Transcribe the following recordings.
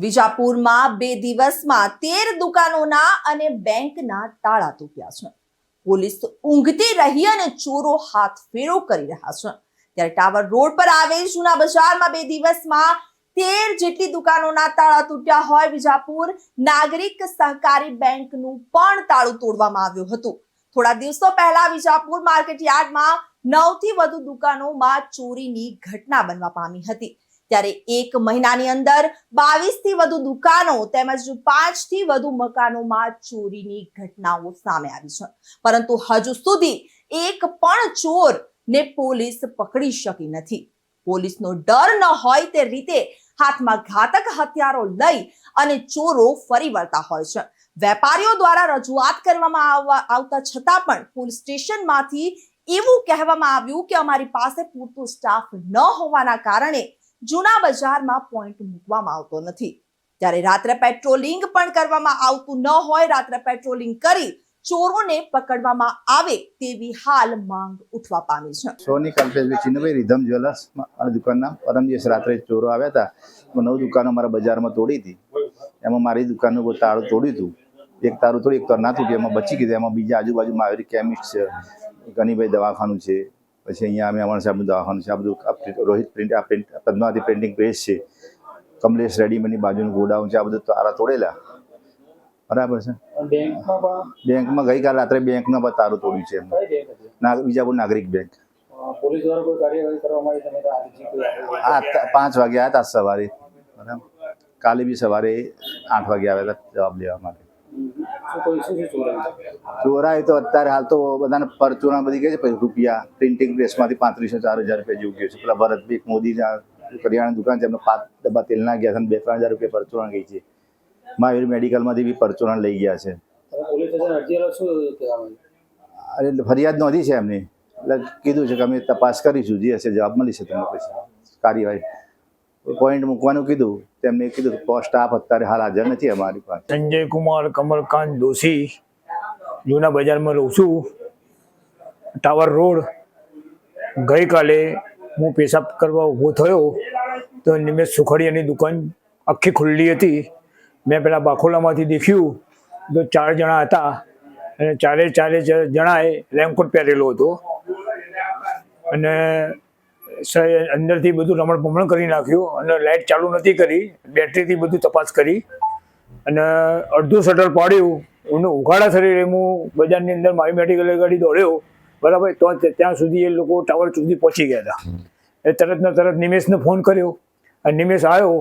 વિજાપુરમાં 2 દિવસમાં 13 દુકાનોના અને બેંકના તાળા તૂટ્યા છે। પોલીસ ઊંઘતી રહી અને ચોરો હાથફેરો કરી રહ્યા છે। ત્યારે ટાવર રોડ પર આવેલ જૂના બજારમાં 2 દિવસમાં 13 જેટલી દુકાનોના તાળા તૂટ્યા હોય। વિજાપુર નાગરિક સહકારી બેંકનું પણ તાળું તોડવામાં આવ્યું હતું। થોડા દિવસો પહેલા વિજાપુર માર્કેટ યાર્ડમાં 9 થી વધુ દુકાનોમાં ચોરીની ઘટના બનવા પામી હતી। ત્યારે એક મહિનાની અંદર 22 થી વધુ દુકાનો તેમજ 5 થી વધુ મકાનોમાં ચોરીની ઘટનાઓ સામે આવી છે, પરંતુ હજુ સુધી એક પણ ચોરને પોલીસ પકડી શકી નથી। પોલીસનો ડર ન હોય તે રીતે હાથમાં ઘાતક હથિયારો લઈ અને ચોરો ફરી વળતા હોય છે। વેપારીઓ દ્વારા રજૂઆત કરવામાં આવતા છતાં પણ પોલીસ સ્ટેશનમાંથી એવું કહેવામાં આવ્યું કે અમારી પાસે પૂરતો સ્ટાફ ન હોવાના કારણે જૂના બજારમાં પોઈન્ટ મૂકવામાં આવતો નથી। ત્યારે રાત્રે પેટ્રોલિંગ પણ કરવામાં આવતું ન હોય। રાત્રે પેટ્રોલિંગ કરી ચોરોને પકડવામાં આવે તેવી હાલ માંગ ઉઠવા પામી છે। સોની કલ્પેશભાઈ ચિન્નભાઈ રીધમ જ્વેલર્સ દુકાનના પરમ દિવસ રાત્રે ચોરો આવ્યા હતા। 9 દુકાનો મારા બજારમાં તોડી હતી। એમાં મારી દુકાનનું તાળું તોડ્યું હતું। એક તાળું તોડી એક તાર ના તૂટ્યું, એમાં બચી ગયું। એમાં બીજા આજુબાજુમાં આવેલી કેમિસ્ટ છે, ગનીભાઈ દવાખાનું છે, પછી અહીંયા અમે અમણ સાહેબનું દવાખાનું છે, આ બધું રોહિત પ્રિન્ટ, આ પ્રિન્ટ પદ્માવતી પ્રિન્ટિંગ પ્રેસ છે, કમલેશ રેડીમેડની બાજુનું ગોડાઉન છે, આ બધું તારા તોડેલા। બરાબર છે। બેંકમાં ગઈકાલ રાત્રે બેંકના પર તારું તોડ્યું છે એમને, વિજાપુર નાગરિક બેંક। પોલીસ દ્વારા કોઈ કાર્યવાહી કરવામાં આવી? 5 વાગે આવ્યા હતા સવારે, બરાબર। કાલે બી સવારે 8 વાગે આવ્યા હતા જવાબ લેવા માટે। ચોરાય તો અત્યારે હાલ તો બધાને પરચુરણ બધી કહે છે, રૂપિયા પ્રિન્ટિંગ પ્રેસમાંથી 3500-4000 રૂપિયા જેવું ગયું છે। પેલા ભરતભાઈ મોદીના કરિયાણા દુકાન છે, એમને 5 ડબ્બા તેલના ગયા છે, 2-3 હજાર રૂપિયા પરચુરણ ગઈ છે। મહાવીર મેડિકલમાંથી બી પરચુરણ લઈ ગયા છે। એટલે ફરિયાદ નોંધી છે એમને, એટલે કીધું છે કે અમે તપાસ કરીશું, જે હશે જવાબ મળીશે તમને પછી કાર્યવાહી। પોઈન્ટ મૂકવાનું કીધું, તેમને કીધું સ્ટાફ અત્યારે હાલ હાજર નથી અમારી પાસે। સંજય કુમાર કમલકાંત દોશી, જૂના બજારમાં રહું છું, ટાવર રોડ। ગઈકાલે હું પેશાબ કરવા ઊભો થયો તો નિમેશ સુખડિયાની દુકાન આખી ખુલ્લી હતી। મેં પેલા બાખોલામાંથી દેખ્યું તો 4 જણા હતા અને ચારે જણાએ રેનકોટ પહેરેલો હતો અને અંદરથી બધું રમણ ભમણ કરી નાખ્યું અને લાઇટ ચાલુ નથી કરી, બેટરીથી બધું તપાસ કરી અને અડધું શટર પાડ્યું। એમને ઉઘાડા શરીરે હું બજારની અંદર મારી મેડિકલ ગાડી દોડ્યો, બરાબર। તો ત્યાં સુધી એ લોકો ટાવર સુધી પહોંચી ગયા હતા। એ તરત નિમેશને ફોન કર્યો અને નિમેશ આવ્યો।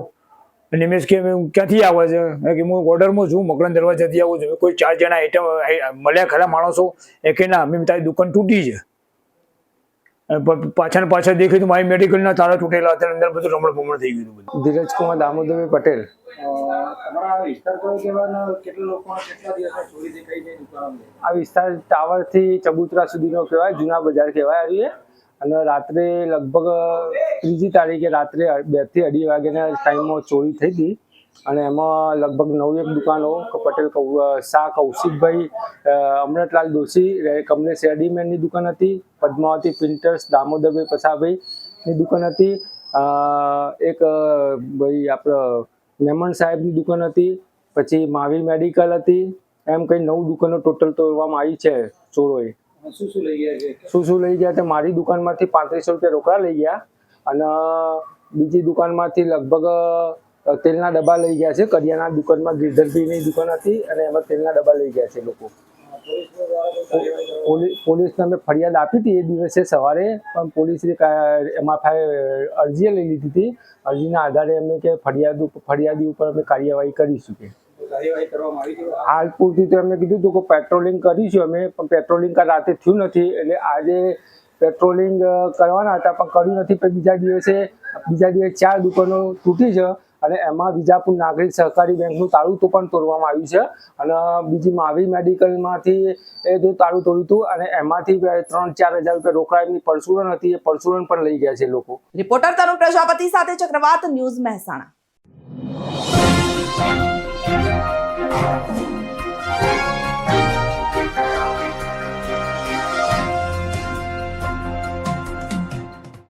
નિમેશ કે ક્યાંથી આવે છે? કે હું ઓર્ડરમાં છું, મકરન દરવાજાથી આવું છું। કોઈ 4 જણા આઈટમ મળ્યા ખરા માણસો? એ કે ના, મેં તારી દુકાન તૂટી છે। પાછળ દેખ્યું તો મારી મેડિકલના તાળા તૂટેલા હતા, અંદર બધું રમણ ભમણ થઈ ગયું હતું। ધીરજ કુમાર દામોદરભાઈ પટેલ। આ વિસ્તાર ટાવરથી ચબુતરા સુધીનો કહેવાય, જૂના બજાર કહેવાય। અને રાત્રે લગભગ 3જી તારીખે રાત્રે 2 થી 2:30 વાગ્યાના ટાઈમમાં ચોરી થઈ હતી અને એમાં લગભગ 9 દુકાનો પટેલ શાહ કૌશિકભાઈ, અમૃતલાલ દોશી કમલેશ રેડીમેડની દુકાન હતી, પદ્માવતી પ્રિન્ટર્સ દામોદરભાઈ પસાભાઈની દુકાન હતી, એક ભાઈ આપણે મેમણ સાહેબની દુકાન હતી, પછી મહાવીર મેડિકલ હતી। એમ કંઈ 9 દુકાનો ટોટલ તોડવામાં આવી છે ચોરોએ। શું લઈ ગયા? મારી દુકાનમાંથી 3500 રૂપિયા રોકડા લઈ ગયા અને બીજી દુકાનમાંથી લગભગ તેલના ડબ્બા લઈ ગયા છે। કરિયાણા દુકાનમાં ગિરધરભાઈની દુકાન હતી અને એમાં તેલના ડબ્બા લઈ ગયા છે લોકો। પોલીસને અમે ફરિયાદ આપી હતી એ દિવસે સવારે, પણ પોલીસે એમાં અરજી લઈ લીધી હતી। અરજીના આધારે અમે કે ફરિયાદી ઉપર અમે કાર્યવાહી કરીશું। કે હાલ પૂરતી તો એમને કીધું હતું કે પેટ્રોલિંગ કરીશું અમે, પણ પેટ્રોલિંગ રાતે થયું નથી, એટલે આજે પેટ્રોલિંગ કરવાના હતા પણ કર્યું નથી। પણ બીજા દિવસે 4 દુકાનો તૂટી છે અને એમાં વિજાપુર નાગરિક સહકારી બેંકનું તાળું તો પણ તોડવામાં આવ્યું છે અને બીજી મહાવીર મેડિકલમાંથી એ તાળું તોડ્યું હતું અને એમાંથી 3-4 હજાર રૂપિયા રોકડા એમની પરચુરણ હતી, એ પરચુરણ પણ લઈ ગયા છે લોકો। રિપોર્ટર તરુણ પ્રજાપતિ સાથે ચક્રવાત ન્યૂઝ મહેસાણા।